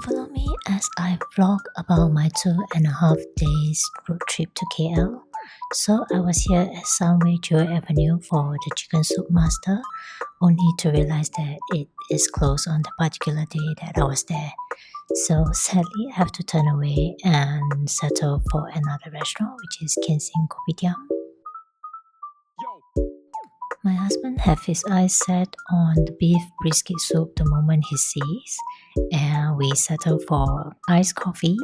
Follow me as I vlog about my 2.5 days road trip to KL. So I was here at Sunway Avenue for the chicken soup master, only to realize that it is closed on the particular day that I was there. So sadly, I have to turn away and settle for another restaurant, which is Genting Kopitiam. My husband have his eyes set on the beef brisket soup the moment he sees, and we settle for iced coffee.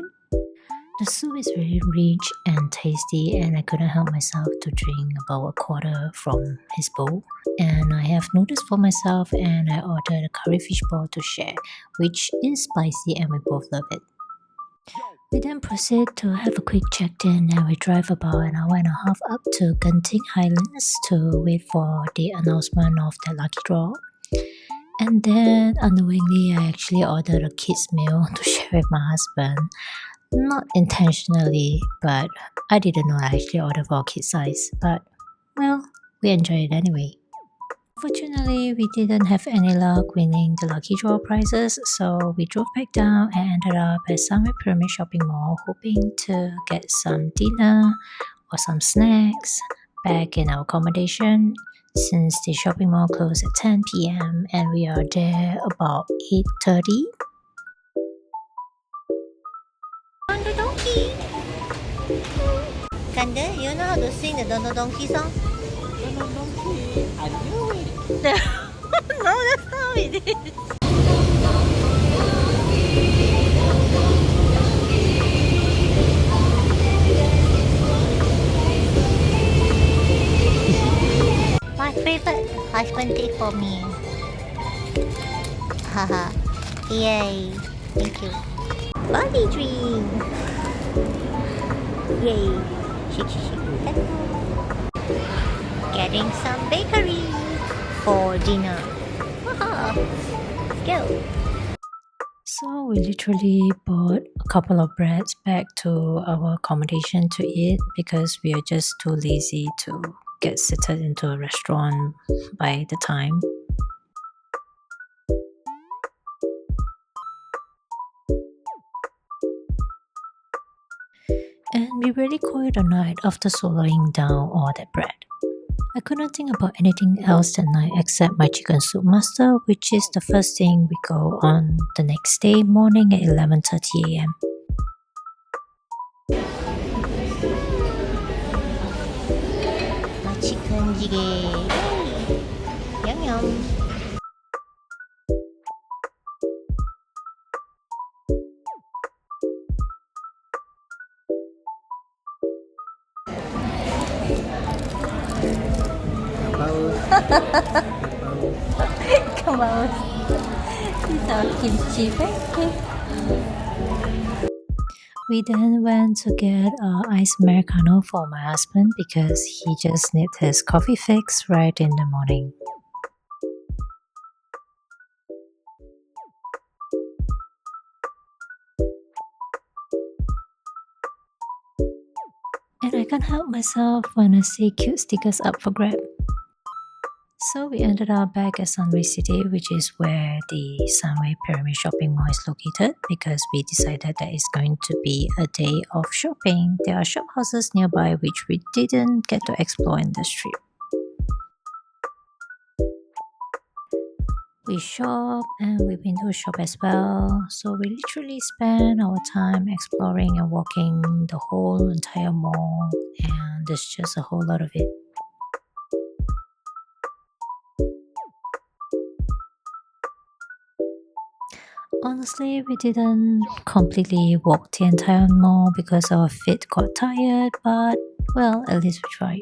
The soup is very rich and tasty, and I couldn't help myself to drink about a quarter from his bowl. And I have noodles for myself, and I ordered a curry fish ball to share, which is spicy and we both love it. We then proceed to have a quick check-in, and we drive about an hour and a half up to Genting Highlands to wait for the announcement of the lucky draw. And then unknowingly, I actually ordered a kids meal to share with my husband. Not intentionally, but I didn't know I actually ordered for kid size. But well, we enjoyed it anyway. Fortunately, we didn't have any luck winning the lucky draw prizes, so we drove back down and ended up at Sunway Pyramid Shopping Mall, hoping to get some dinner or some snacks back in our accommodation, since the shopping mall closed at 10 p.m. and we are there about 8:30. On the donkey! Kanda, you know how to sing the Don Donkey song? Don Donkey, I knew it. No, that's not how it is. My favorite husband did for me. Haha. Yay. Thank you. Body dream. Yay. Shake, shake, shake. Let's go. Getting some bakery for dinner. Haha. Let's go. So we literally bought a couple of breads back to our accommodation to eat because we are just too lazy to get seated into a restaurant by the time. And we really called it a night after swallowing down all that bread. I couldn't think about anything else that night except my chicken soup master, which is the first thing we go on the next day morning at 11:30 a.m. My chicken jjigae. Yum yum. Come on. These are kimchi pancakes. We then went to get an iced Americano for my husband because he just needs his coffee fix right in the morning. And I can't help myself when I see cute stickers up for grab. So we ended up back at Sunway City, which is where the Sunway Pyramid Shopping Mall is located, because we decided that it's going to be a day of shopping. There are shop houses nearby which we didn't get to explore in this trip. We shop and we window shop as well, so we literally spend our time exploring and walking the whole entire mall, and there's just a whole lot of it. Honestly, we didn't completely walk the entire mall because our feet got tired, but well, at least we tried.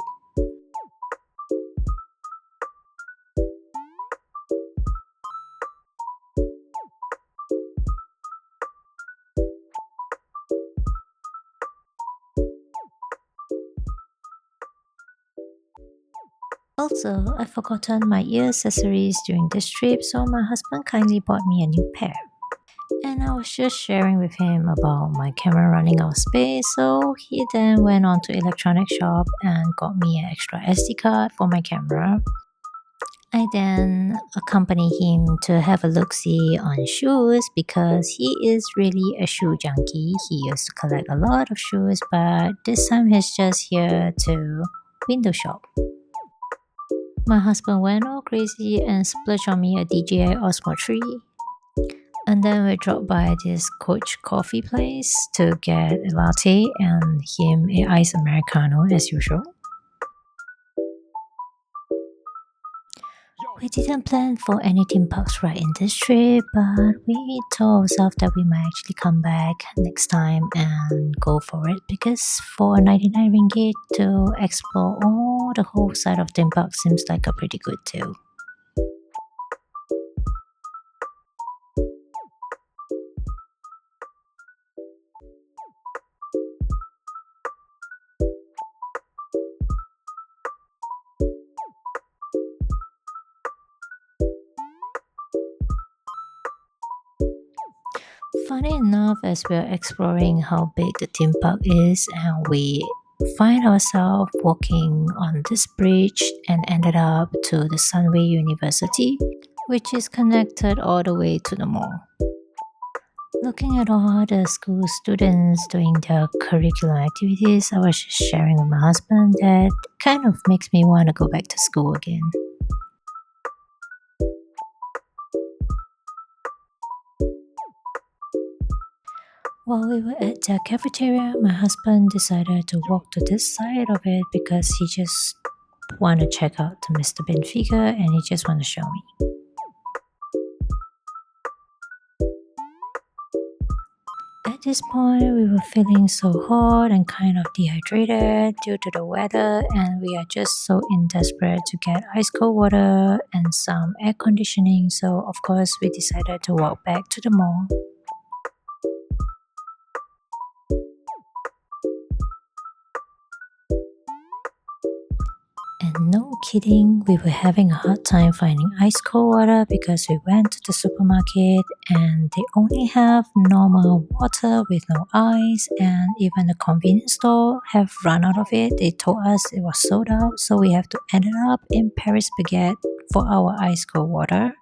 Also, I've forgotten my ear accessories during this trip, so my husband kindly bought me a new pair. And I was just sharing with him about my camera running out of space, so he then went on to electronic shop and got me an extra SD card for my camera. I then accompany him to have a look-see on shoes because he is really a shoe junkie. He used to collect a lot of shoes, but this time he's just here to window shop. My husband went all crazy and splurged on me a DJI Osmo 3. And then we dropped by this Coach coffee place to get a latte and him a iced Americano as usual. We didn't plan for any theme parks right in this trip, but we told ourselves that we might actually come back next time and go for it because for 99 ringgit to explore all the whole side of theme park seems like a pretty good deal. Funny enough, as we're exploring how big the theme park is, and we find ourselves walking on this bridge and ended up to the Sunway University, which is connected all the way to the mall. Looking at all the school students doing their curricular activities, I was just sharing with my husband that kind of makes me want to go back to school again. While we were at the cafeteria, my husband decided to walk to this side of it because he just want to check out the Mr. Bean figure and he just want to show me. At this point, we were feeling so hot and kind of dehydrated due to the weather, and we are just so desperate to get ice cold water and some air conditioning, so of course we decided to walk back to the mall. And no kidding, we were having a hard time finding ice cold water because we went to the supermarket and they only have normal water with no ice, and even the convenience store have run out of it. They told us it was sold out, so we have to end up in Paris Baguette for our ice cold water.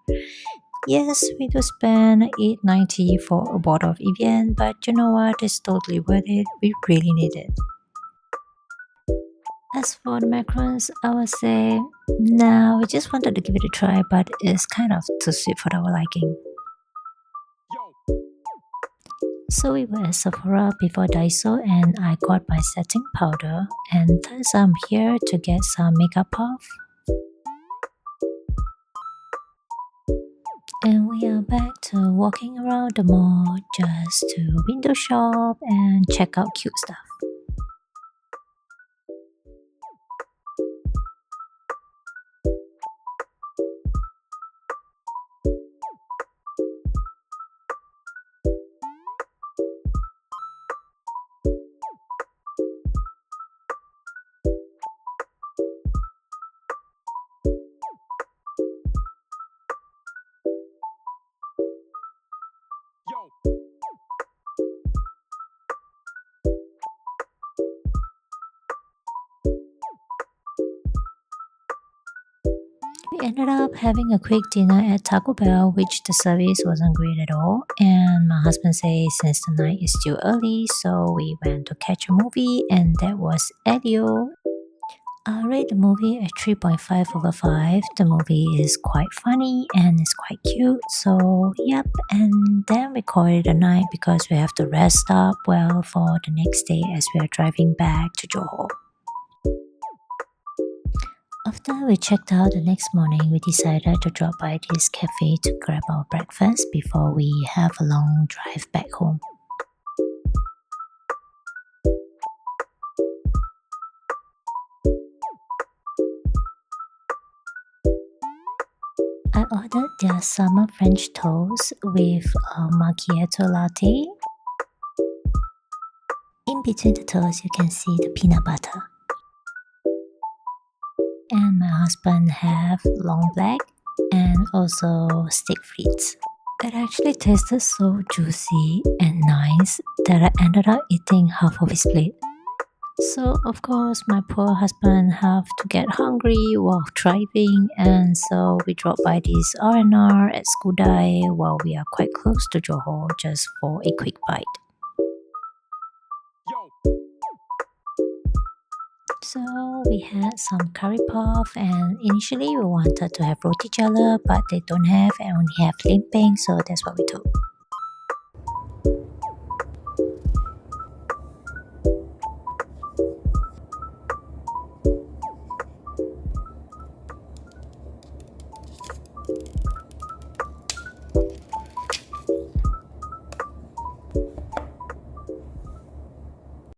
Yes, we do spend $8.90 for a bottle of Evian, but you know what, it's totally worth it. We really need it. As for the macarons, I would say, nah, we just wanted to give it a try, but it's kind of too sweet for our liking. So we were at Sephora before Daiso and I got my setting powder, and thus I'm here to get some makeup puff. And we are back to walking around the mall just to window shop and check out cute stuff. We ended up having a quick dinner at Taco Bell, which the service wasn't great at all. And my husband says since the night is still early, so we went to catch a movie, and that was Elio. I rate the movie at 3.5 over 5. The movie is quite funny and it's quite cute, so yep. And then we call it a night because we have to rest up well for the next day as we are driving back to Johor. After we checked out the next morning, we decided to drop by this cafe to grab our breakfast before we have a long drive back home. I ordered their summer French toast with a macchiato latte. In between the toast, you can see the peanut butter. And my husband have long black and also steak frites. It actually tasted so juicy and nice that I ended up eating half of his plate. So of course my poor husband have to get hungry while driving, and so we dropped by this R&R at Skudai while we are quite close to Johor, just for a quick bite. So we had some curry puff, and initially we wanted to have roti jala, but they don't have and only have limping, so that's what we took.